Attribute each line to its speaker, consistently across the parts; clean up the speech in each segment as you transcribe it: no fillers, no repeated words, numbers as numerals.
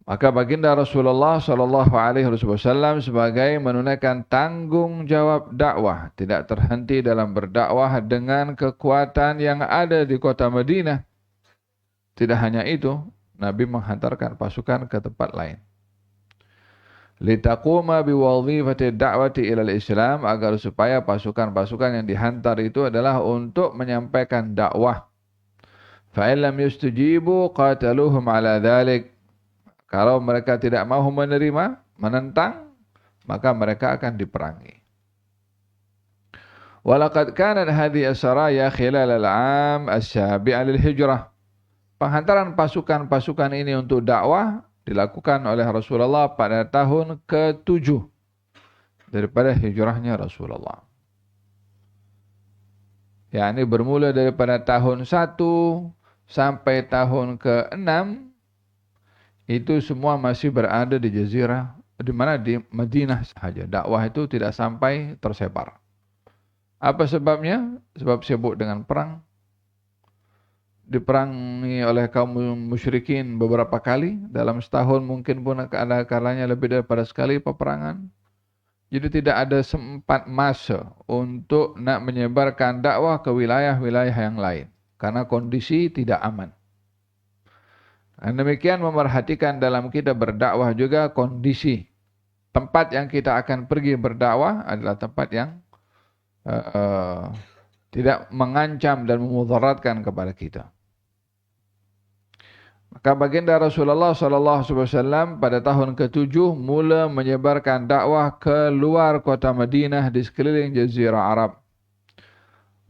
Speaker 1: Maka baginda Rasulullah sallallahu alaihi wasallam sebagai menunaikan tanggung jawab dakwah, tidak terhenti dalam berdakwah dengan kekuatan yang ada di kota Madinah. Tidak hanya itu, Nabi menghantarkan pasukan ke tempat lain. Litaquma biwadhifati da'wati ilal Islam, agar supaya pasukan-pasukan yang dihantar itu adalah untuk menyampaikan dakwah. Fa in lam yustajibu qataluhum ala dhalik. Kalau mereka tidak mau menerima, menentang, maka mereka akan diperangi. Walaqad kanat hadhihi as-saraya khilal al-'am as-sabi' lil-hijrah. Penghantaran pasukan-pasukan ini untuk dakwah dilakukan oleh Rasulullah pada tahun ke-7 daripada hijrahnya Rasulullah. Yakni bermula daripada tahun 1 sampai tahun ke-6 itu semua masih berada di jazirah, di mana di Madinah sahaja. Dakwah itu tidak sampai tersebar. Apa sebabnya? Sebab sibuk dengan perang. Diperangi oleh kaum musyrikin beberapa kali. Dalam setahun mungkin pun ada kalanya lebih daripada sekali peperangan. Jadi tidak ada sempat masa untuk nak menyebarkan dakwah ke wilayah-wilayah yang lain. Karena kondisi tidak aman. Dan demikian memerhatikan dalam kita berdakwah juga kondisi. Tempat yang kita akan pergi berdakwah adalah tempat yang tidak mengancam dan memudaratkan kepada kita. Maka baginda Rasulullah SAW pada tahun ke-7 mula menyebarkan dakwah ke luar kota Madinah di sekeliling Jazirah Arab.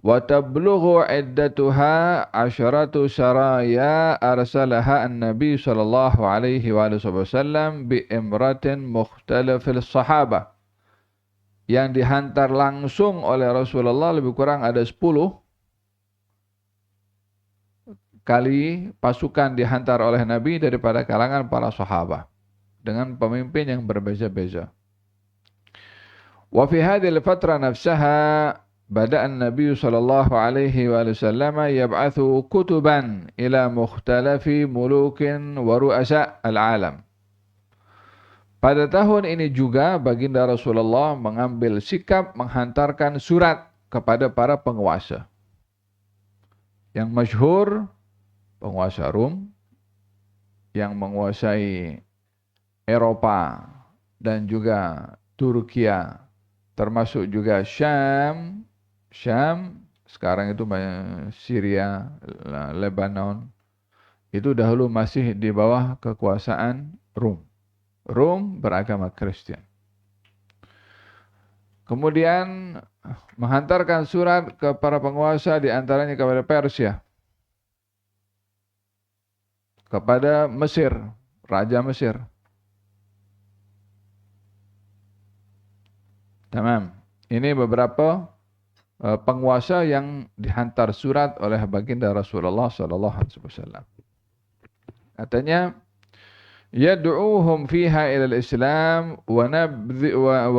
Speaker 1: Wa tablughu iddatuha 'asharatu saraya arsalaha an-nabi sallallahu alaihi wasallam bi imratin mukhtalafil sahabah. Yang dihantar langsung oleh Rasulullah lebih kurang ada 10 kali pasukan dihantar oleh Nabi daripada kalangan para sahabat dengan pemimpin yang berbeza-beza. Wa fi hadhihi al-fatra nafsaha bada'a an-nabiy sallallahu alaihi wasallam yab'athu kutuban ila mukhtalafi mulukin wa ru'asa al-alam. Pada tahun ini juga baginda Rasulullah mengambil sikap menghantarkan surat kepada para penguasa. Yang masyhur penguasa Rum yang menguasai Eropa dan juga Turki, termasuk juga Syam sekarang itu Syria, Lebanon, itu dahulu masih di bawah kekuasaan Rum. Rum beragama Kristen. Kemudian menghantarkan surat ke para penguasa, di antaranya kepada Persia, kepada Mesir, Raja Mesir. Tamam. Ini beberapa penguasa yang dihantar surat oleh baginda Rasulullah SAW. Katanya, yad'uuhum fiha ila al-Islam wa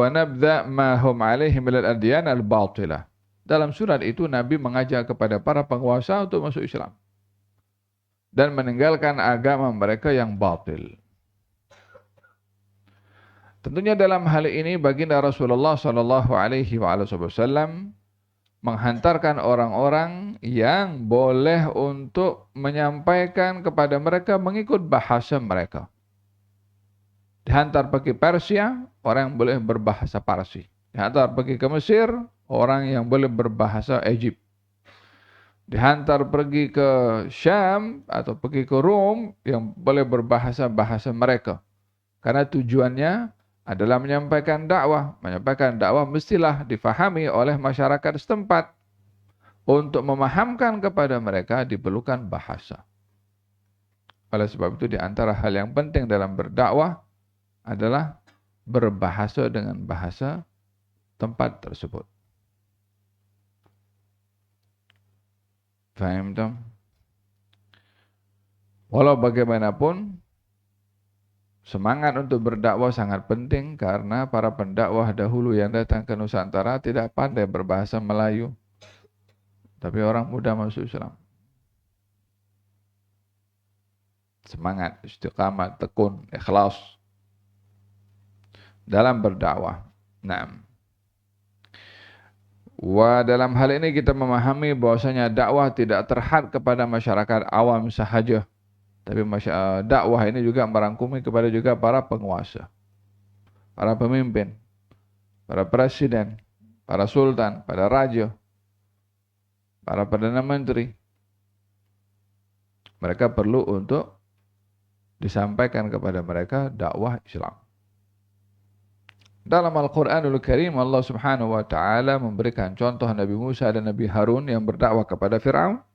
Speaker 1: nabdha ma hum alaihi min al-adyan al-batilah. Dalam surat itu Nabi mengajak kepada para penguasa untuk masuk Islam dan meninggalkan agama mereka yang batil. Tentunya dalam hal ini baginda Rasulullah sallallahu alaihi wasallam menghantarkan orang-orang yang boleh untuk menyampaikan kepada mereka mengikut bahasa mereka. Dihantar pergi Persia, orang yang boleh berbahasa Parsi. Dihantar pergi ke Mesir, orang yang boleh berbahasa Egypt. Dihantar pergi ke Syam atau pergi ke Rom, yang boleh berbahasa-bahasa mereka. Karena tujuannya adalah menyampaikan dakwah. Menyampaikan dakwah mestilah difahami oleh masyarakat setempat. Untuk memahamkan kepada mereka diperlukan bahasa. Oleh sebab itu di antara hal yang penting dalam berdakwah adalah berbahasa dengan bahasa tempat tersebut. Faham tak? Walau bagaimanapun, semangat untuk berdakwah sangat penting karena para pendakwah dahulu yang datang ke Nusantara tidak pandai berbahasa Melayu. Tapi orang muda masuk Islam. semangat, istiqamah, tekun, ikhlas dalam berdakwah. Nah, dalam hal ini kita memahami bahwasanya dakwah tidak terhad kepada masyarakat awam sahaja, tapi dakwah ini juga merangkumi kepada juga para penguasa, para pemimpin, para presiden, para sultan, para raja, para perdana menteri. Mereka perlu untuk disampaikan kepada mereka dakwah Islam. Dalam Al-Quranul Karim, Allah Subhanahu wa Ta'ala memberikan contoh Nabi Musa dan Nabi Harun yang berdakwah kepada Fir'aun.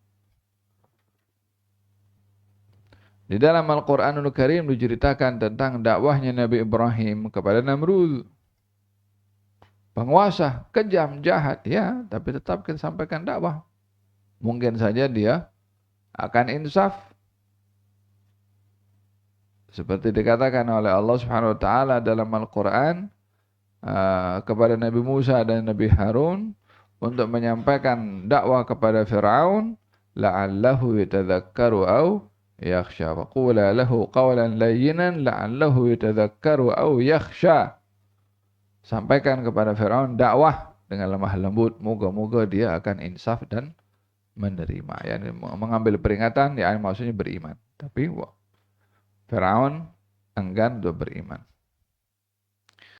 Speaker 1: Di dalam Al-Quranul Karim diceritakan tentang dakwahnya Nabi Ibrahim kepada Namrud. Penguasa, kejam, jahat, ya, tapi tetap kita sampaikan dakwah. Mungkin saja dia akan insaf. Seperti dikatakan oleh Allah Subhanahu wa Ta'ala dalam Al-Quran, kepada Nabi Musa dan Nabi Harun untuk menyampaikan dakwah kepada Fir'aun, la'allahu yatadzakkaru aw yakhsha, faqula lahu qawlan layyinan la'allahu yatadzakkaru aw yakhsha. Sampaikan kepada Fir'aun dakwah dengan lemah lembut, moga-moga dia akan insaf dan menerima. Yani mengambil peringatan, ya maksudnya beriman. Tapi Fir'aun enggan untuk beriman.